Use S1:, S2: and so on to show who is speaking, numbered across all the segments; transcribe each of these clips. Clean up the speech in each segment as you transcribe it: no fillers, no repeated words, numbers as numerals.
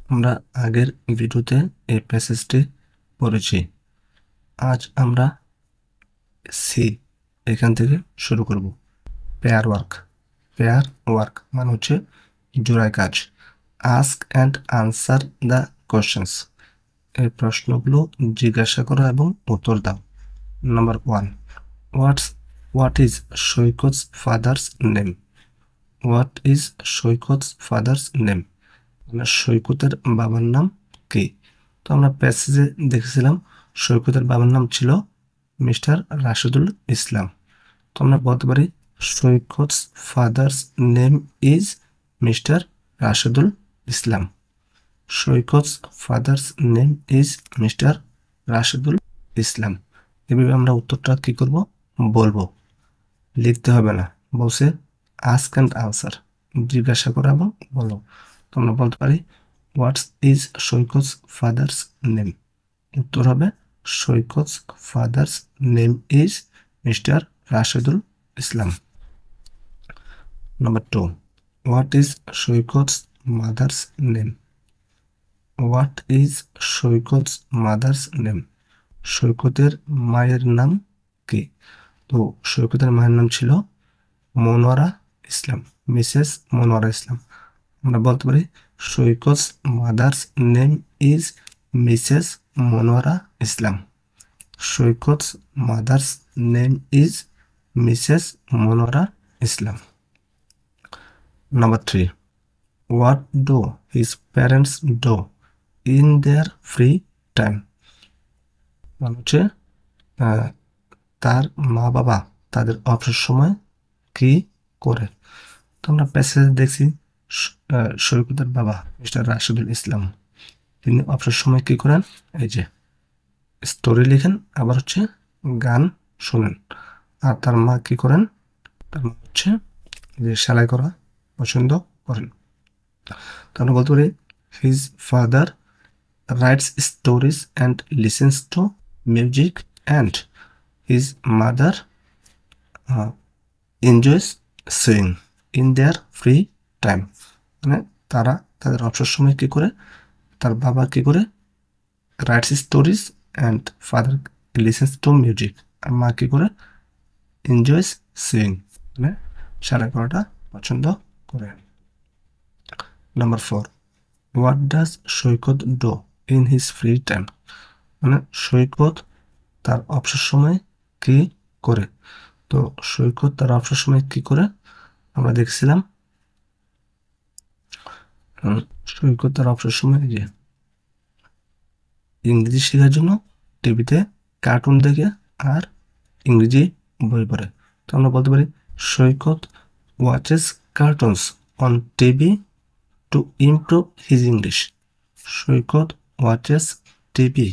S1: আমরা আগের ভিডিওতে এই প্যাসেজটি পড়েছি। আজ আমরা সি এখান থেকে শুরু করব। পেয়ার ওয়ার্ক মানে হচ্ছে জোড়ায় কাজ। Ask and answer the questions, এই প্রশ্নগুলো জিজ্ঞাসা করো এবং উত্তর দাও। Number 1, what is Saikat's father's name? What is Saikat's father's name, মানে সৈকতের বাবার নাম কি? তো আমরা প্যাসেজে দেখেছিলাম সৈকতের বাবার নাম ছিল মিস্টার রাশেদুল ইসলাম। তো আমরা বলতে পারি Saikat's father's name is mister Rashedul Islam. Saikat's father's name is mister Rashedul Islam. এভাবে আমরা উত্তরটা কি করব, বলবো, লিখতে হবে না। বলছে আস্ক অ্যান্ড আনসার, জিজ্ঞাসা করা এবং বলো। তো আমরা বলতে পারি what's is Saikat's father's name. উত্তর হবে Saikat's father's name is mister Rashedul Islam. Number 2, what is Saikat's mother's name? What is Saikat's mother's name, সৈকতের মায়ের নাম কি? তো সৈকতের মায়ের নাম ছিল মনোয়ারা ইসলাম, মিসেস মনোয়ারা ইসলাম। আমরা বলতে পারি Saikat's mother's name is Mrs Monowara Islam. Saikat's mother's name is Mrs Monowara Islam. Number 3, what do his parents do in there free time? মানে হচ্ছে তার মা বাবা তাদের অবসর সময় কি করে? তো আমরা প্যাসেজ দেখছি সৈকতের বাবা মিস্টার রাশেদুল ইসলাম, তিনি অবসর সময় কি করেন? এই যে স্টোরি লিখেন, আবার হচ্ছে গান শোনেন। আর তার মা কি করেন? তার মা হচ্ছে যে সেলাই করা পছন্দ করেন। তো আমরা বলতে পারি his father rights stories and listen to music and his mother enjoys swing in their free time. মানে তারা তাদের অবসর সময় কি করে? তার বাবা কি করে? Writes stories and father listens to music, আর মা কি করে? এনজয়স সুইং, মানে সেলাই করাটা পছন্দ করে। Number 4, what does Saikat do in his free time? মানে সৈকত তার অবসর সময় কি করে? তো সৈকত তার অবসর সময় কি করে আমরা দেখছিলাম। সৈকত তার অবসর সময় যে ইংরেজি শেখার জন্য টিভিতে কার্টুন দেখে আর ইংরেজি বই পড়ে। তো আমরা বলতে পারি Saikat watches cartoons on TV to improve his English. Saikat watches TV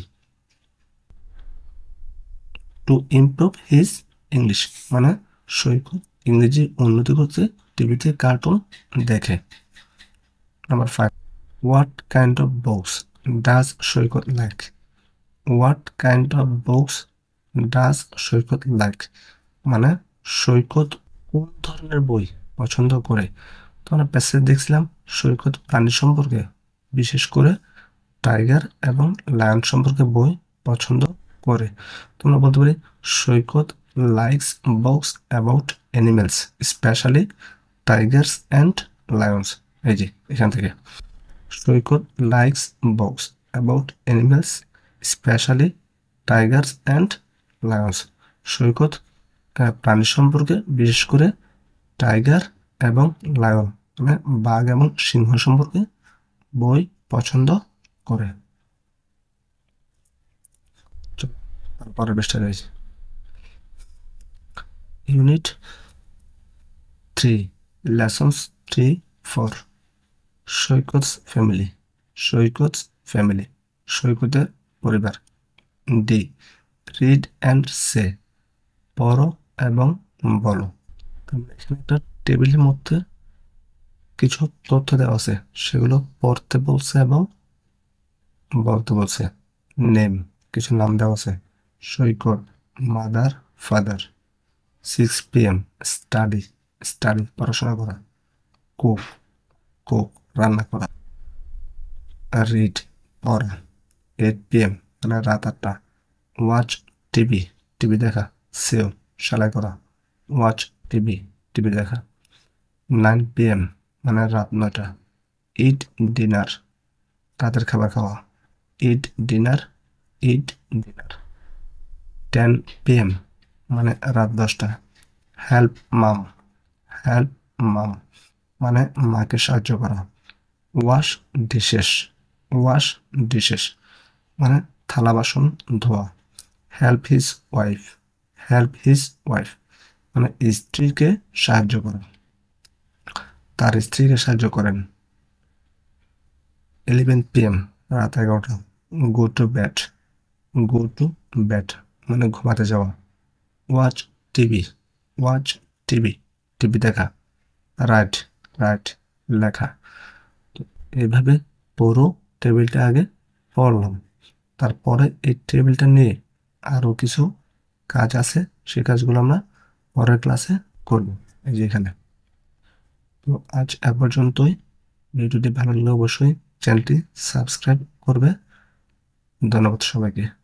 S1: to improve his English, মানে সৈকত ইংরেজি উন্নতি করতে টিভিতে কার্টুন দেখে। Number 5, what kind of books does Saikat like? What kind of books does Saikat like, মানে সৈকত কোন ধরনের বই পছন্দ করে? তো আমরা প্যাসেজ দেখছিলাম সৈকত প্রাণী সম্পর্কে, বিশেষ করে টাইগার এবং লায়ন সম্পর্কে বই পছন্দ করে। তোমরা বলতে পারি Saikat likes books about animals specially tigers and lions. এই যে এখান থেকে Saikat likes books about animals specially tigers and lions. Saikat প্রাণী সম্পর্কে বিশেষ করে টাইগার এবং লায়ন, মানে বাঘ এবং সিংহ সম্পর্কে বই পছন্দ করে। তারপরে বেশটা রয়েছে ইউনিট 3 লেসন্স 3-4 সৈকত's ফ্যামিলি। সৈকত's ফ্যামিলি, সৈকতের পরিবার। ডি, রিড অ্যান্ড সে, পড়ো এবং বলো। এখানে একটা টেবিলের মধ্যে কিছু তথ্য দেওয়া আছে, সেগুলো পড়তে বলছে এবং বলতে বলছে। নেম, কিছু নাম দেওয়া আছে। Saikat, mother, father. 6 PM study, study পড়াশোনা করা। কুক, কুক রান্না করা। রিড পড়া। 8 PM মানে রাত 8টা। ওয়াচ টিভি টিভি দেখা। সেও সেলাই করা। ওয়াচ টিভি টিভি দেখা। 9 PM মানে রাত 9টা। ইট ডিনার রাতের খাবার খাওয়া। ইট ডিনার ইট ডিনার। 10 PM মানে রাত 10টা। হেল্প মাম হেল্প মাম মানে মাকে সাহায্য করা। ওয়াশ ডিশেস ওয়াশ ডিশেস মানে থালা বাসন ধোয়া। Help his wife help his wife মানে স্ত্রীকে সাহায্য করা। তার স্ত্রীকে সাহায্য করেন। 11 PM রাত 11টা। Go to bed go to bed মানে ঘুমাতে যাওয়া। Watch TV watch TV TV দেখা। রাইট রাইট লেখা। তো এইভাবে পুরো টেবিলটা আগে পড়লাম, তারপরে এই টেবিলটা নিয়ে আরও কিছু কাজ আছে, সেই কাজগুলো আমরা পরের ক্লাসে করব, এই যে এখানে। তো আজ এ পর্যন্তই। ভিডিওটি ভালো লাগলে অবশ্যই চ্যানেলটি সাবস্ক্রাইব করবে। ধন্যবাদ সবাইকে।